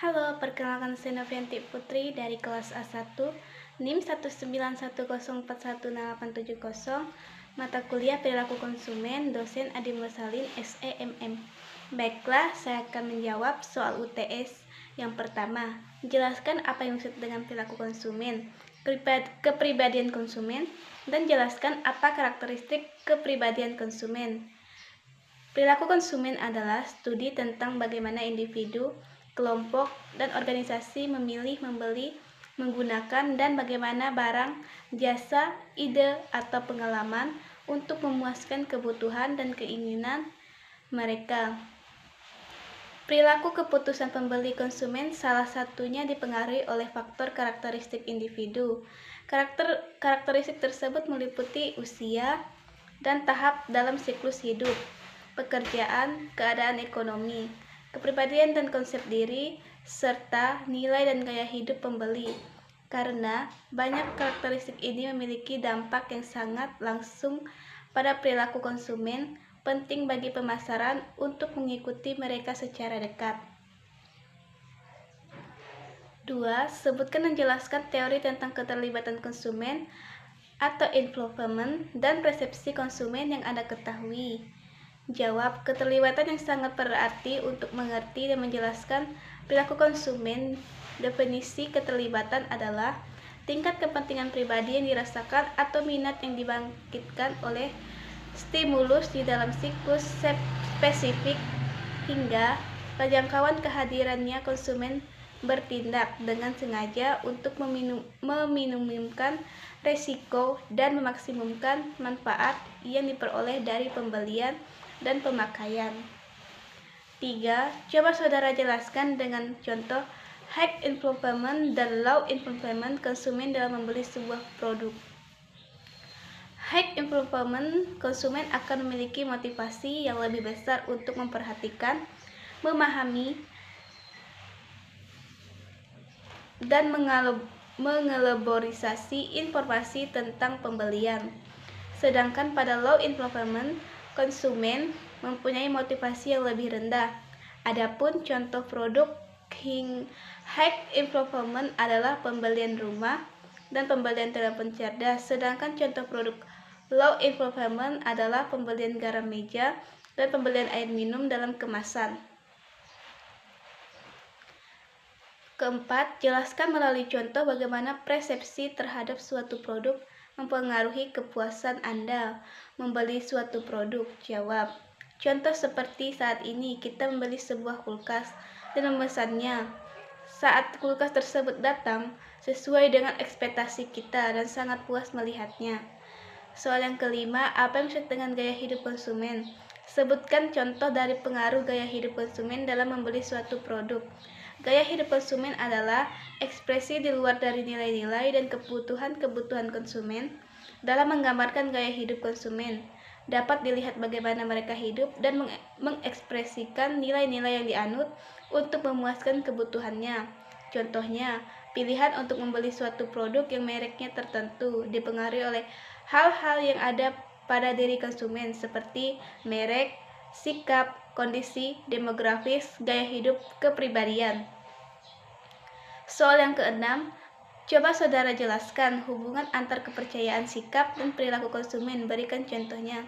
Halo, perkenalkan saya Novianti Putri dari kelas A1, NIM 191041870, mata kuliah Perilaku Konsumen, dosen Adi Mursalin, SEMM. Baiklah, saya akan menjawab soal UTS. Yang pertama, jelaskan apa yang dimaksud dengan perilaku konsumen, kepribadian konsumen, dan jelaskan apa karakteristik kepribadian konsumen. Perilaku konsumen adalah studi tentang bagaimana individu, kelompok, dan organisasi memilih, membeli, menggunakan, dan bagaimana barang, jasa, ide, atau pengalaman untuk memuaskan kebutuhan dan keinginan mereka. Perilaku keputusan pembeli konsumen salah satunya dipengaruhi oleh faktor karakteristik individu. Karakteristik tersebut meliputi usia dan tahap dalam siklus hidup, pekerjaan, keadaan ekonomi, kepribadian dan konsep diri, serta nilai dan gaya hidup pembeli. Karena banyak karakteristik ini memiliki dampak yang sangat langsung pada perilaku konsumen, penting bagi pemasaran untuk mengikuti mereka secara dekat. 2. Sebutkan dan jelaskan teori tentang keterlibatan konsumen atau involvement dan persepsi konsumen yang Anda ketahui. Jawab, keterlibatan yang sangat berarti untuk mengerti dan menjelaskan perilaku konsumen. Definisi keterlibatan adalah tingkat kepentingan pribadi yang dirasakan atau minat yang dibangkitkan oleh stimulus di dalam siklus spesifik hingga penjangkauan kehadirannya konsumen bertindak dengan sengaja untuk meminimumkan resiko dan memaksimumkan manfaat yang diperoleh dari pembelian dan pemakaian. 3. Coba saudara jelaskan dengan contoh high involvement dan low involvement konsumen dalam membeli sebuah produk. High involvement konsumen akan memiliki motivasi yang lebih besar untuk memperhatikan, memahami, dan mengelaborisasi informasi tentang pembelian. Sedangkan pada low involvement, konsumen mempunyai motivasi yang lebih rendah. Adapun contoh produk high involvement adalah pembelian rumah dan pembelian telepon cerdas, sedangkan contoh produk low involvement adalah pembelian garam meja dan pembelian air minum dalam kemasan. Keempat, jelaskan melalui contoh bagaimana persepsi terhadap suatu produk mempengaruhi kepuasan Anda membeli suatu produk. Jawab, contoh seperti saat ini kita membeli sebuah kulkas dan memesannya. Saat kulkas tersebut datang, sesuai dengan ekspektasi kita dan sangat puas melihatnya. Soal yang kelima, apa yang dimaksud dengan gaya hidup konsumen? Sebutkan contoh dari pengaruh gaya hidup konsumen dalam membeli suatu produk. Gaya hidup konsumen adalah ekspresi di luar dari nilai-nilai dan kebutuhan-kebutuhan konsumen. Dalam menggambarkan gaya hidup konsumen, dapat dilihat bagaimana mereka hidup dan mengekspresikan nilai-nilai yang dianut untuk memuaskan kebutuhannya. Contohnya, pilihan untuk membeli suatu produk yang mereknya tertentu dipengaruhi oleh hal-hal yang ada pada diri konsumen seperti merek, sikap, kondisi, demografis, gaya hidup, kepribadian. Soal yang keenam, coba saudara jelaskan hubungan antar kepercayaan sikap dan perilaku konsumen. Berikan contohnya.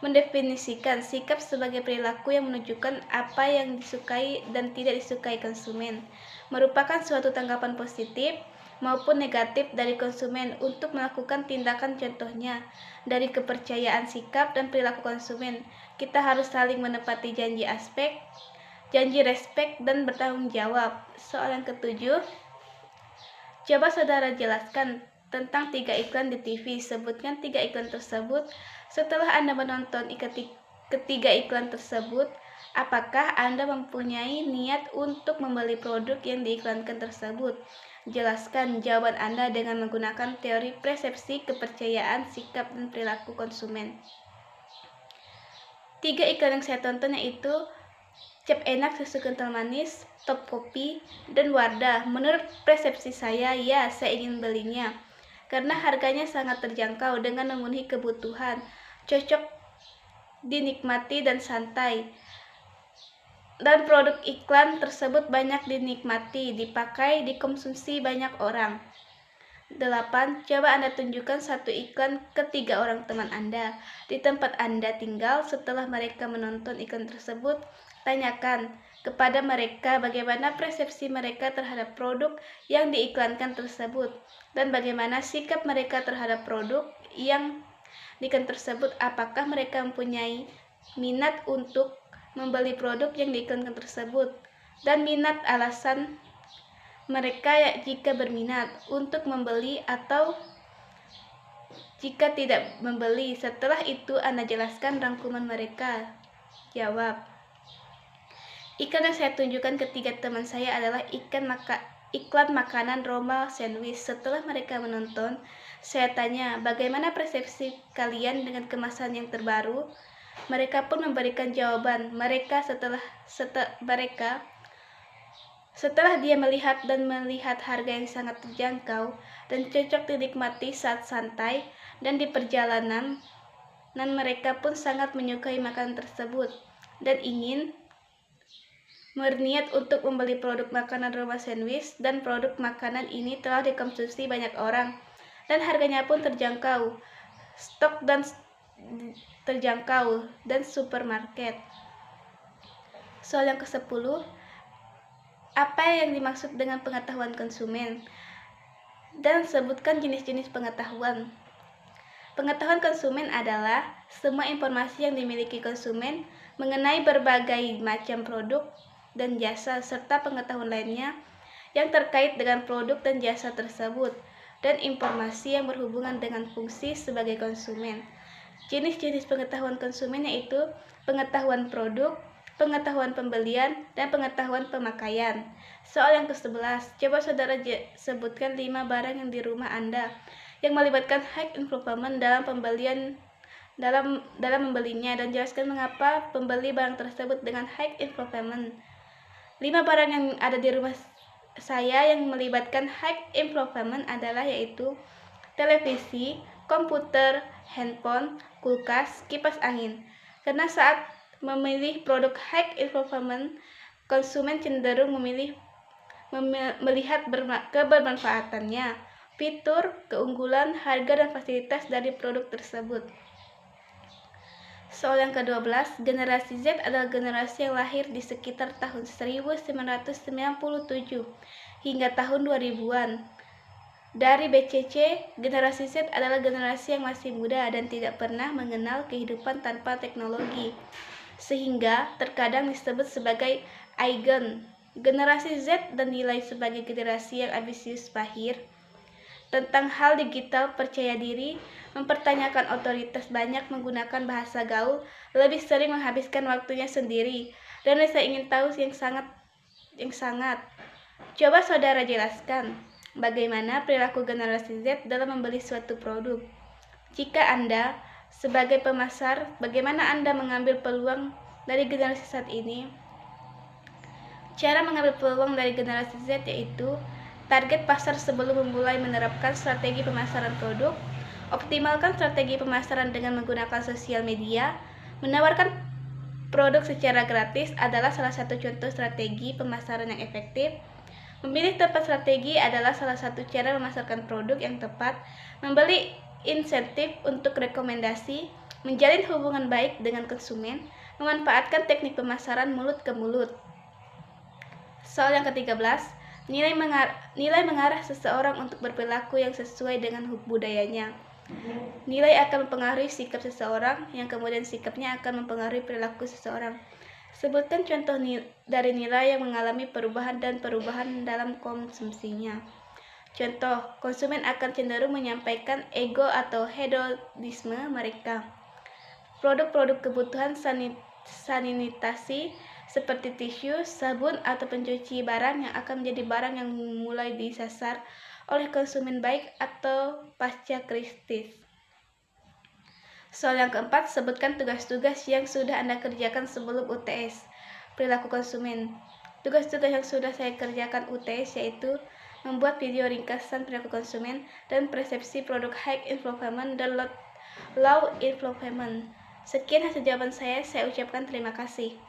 Mendefinisikan sikap sebagai perilaku yang menunjukkan apa yang disukai dan tidak disukai konsumen. Merupakan suatu tanggapan positif maupun negatif dari konsumen untuk melakukan tindakan. Contohnya, dari kepercayaan sikap dan perilaku konsumen, kita harus saling menepati janji respek dan bertanggung jawab. Soal yang ketujuh, coba saudara jelaskan tentang 3 iklan di TV. Sebutkan 3 iklan tersebut. Setelah Anda menonton ketiga iklan tersebut, apakah Anda mempunyai niat untuk membeli produk yang diiklankan tersebut? Jelaskan jawaban Anda dengan menggunakan teori persepsi, kepercayaan, sikap, dan perilaku konsumen. 3 iklan yang saya tonton yaitu Cap Enak, Susu Kental Manis, Top Kopi, dan Wardah. Menurut persepsi saya, ya, saya ingin belinya karena harganya sangat terjangkau dengan memenuhi kebutuhan, cocok dinikmati dan santai. dan produk iklan tersebut banyak dinikmati, dipakai, dikonsumsi banyak orang. 8. Coba Anda tunjukkan satu iklan ke 3 orang teman Anda di tempat Anda tinggal. Setelah mereka menonton iklan tersebut, tanyakan kepada mereka bagaimana persepsi mereka terhadap produk yang diiklankan tersebut dan bagaimana sikap mereka terhadap produk yang diiklan tersebut. Apakah mereka mempunyai minat untuk membeli produk yang diiklankan tersebut dan minat alasan mereka jika berminat untuk membeli atau jika tidak membeli. Setelah itu Anda jelaskan rangkuman mereka. Jawab. Iklan yang saya tunjukkan ketiga teman saya adalah iklan makanan Roma sandwich. Setelah mereka menonton, saya tanya, bagaimana persepsi kalian dengan kemasan yang terbaru? Mereka pun memberikan jawaban. Setelah dia melihat harga yang sangat terjangkau dan cocok dinikmati saat santai dan di perjalanan, dan mereka pun sangat menyukai makanan tersebut dan ingin berniat untuk membeli produk makanan Roma sandwich, dan produk makanan ini telah dikonsumsi banyak orang dan harganya pun terjangkau, stok dan terjangkau dan supermarket. Soal yang ke-10, apa yang dimaksud dengan pengetahuan konsumen? Dan sebutkan jenis-jenis pengetahuan. Pengetahuan konsumen adalah semua informasi yang dimiliki konsumen mengenai berbagai macam produk dan jasa serta pengetahuan lainnya yang terkait dengan produk dan jasa tersebut dan informasi yang berhubungan dengan fungsi sebagai konsumen. Jenis-jenis pengetahuan konsumen yaitu pengetahuan produk, pengetahuan pembelian, dan pengetahuan pemakaian. Soal yang ke-11, coba saudara sebutkan 5 barang yang di rumah Anda yang melibatkan high improvement dalam membelinya, dan jelaskan mengapa pembeli barang tersebut dengan high improvement. 5 barang yang ada di rumah saya yang melibatkan high improvement adalah yaitu televisi, komputer, handphone, kulkas, kipas angin. Karena saat memilih produk high improvement, konsumen cenderung melihat kebermanfaatannya, fitur, keunggulan, harga, dan fasilitas dari produk tersebut. Soal yang ke-12, generasi Z adalah generasi yang lahir di sekitar tahun 1997 hingga tahun 2000-an. Dari BCC, generasi Z adalah generasi yang masih muda dan tidak pernah mengenal kehidupan tanpa teknologi, sehingga terkadang disebut sebagai Aigen. Generasi Z dinilai sebagai generasi yang ambisius mahir tentang hal digital, percaya diri, mempertanyakan otoritas, banyak menggunakan bahasa gaul, lebih sering menghabiskan waktunya sendiri, dan rasa ingin tahu yang sangat. Coba saudara jelaskan bagaimana perilaku generasi Z dalam membeli suatu produk. Jika Anda sebagai pemasar, bagaimana Anda mengambil peluang dari generasi saat ini? Cara mengambil peluang dari generasi Z yaitu target pasar sebelum memulai menerapkan strategi pemasaran produk, optimalkan strategi pemasaran dengan menggunakan sosial media, menawarkan produk secara gratis adalah salah satu contoh strategi pemasaran yang efektif. Memilih tempat strategi adalah salah satu cara memasarkan produk yang tepat, membeli insentif untuk rekomendasi, menjalin hubungan baik dengan konsumen, memanfaatkan teknik pemasaran mulut ke mulut. Soal yang ke-13, nilai mengarah seseorang untuk berperilaku yang sesuai dengan budayanya. Nilai akan mempengaruhi sikap seseorang, yang kemudian sikapnya akan mempengaruhi perilaku seseorang. Sebutkan contoh dari nilai yang mengalami perubahan dalam konsumsinya. Contoh, konsumen akan cenderung menyampaikan ego atau hedonisme mereka. Produk-produk kebutuhan sanitasi seperti tisu, sabun, atau pencuci barang yang akan menjadi barang yang mulai disasar oleh konsumen baik atau pasca kritis. Soal yang keempat, sebutkan tugas-tugas yang sudah Anda kerjakan sebelum UTS. Perilaku konsumen. Tugas-tugas yang sudah saya kerjakan UTS yaitu membuat video ringkasan perilaku konsumen dan persepsi produk high improvement dan low improvement. Sekian hasil jawaban saya ucapkan terima kasih.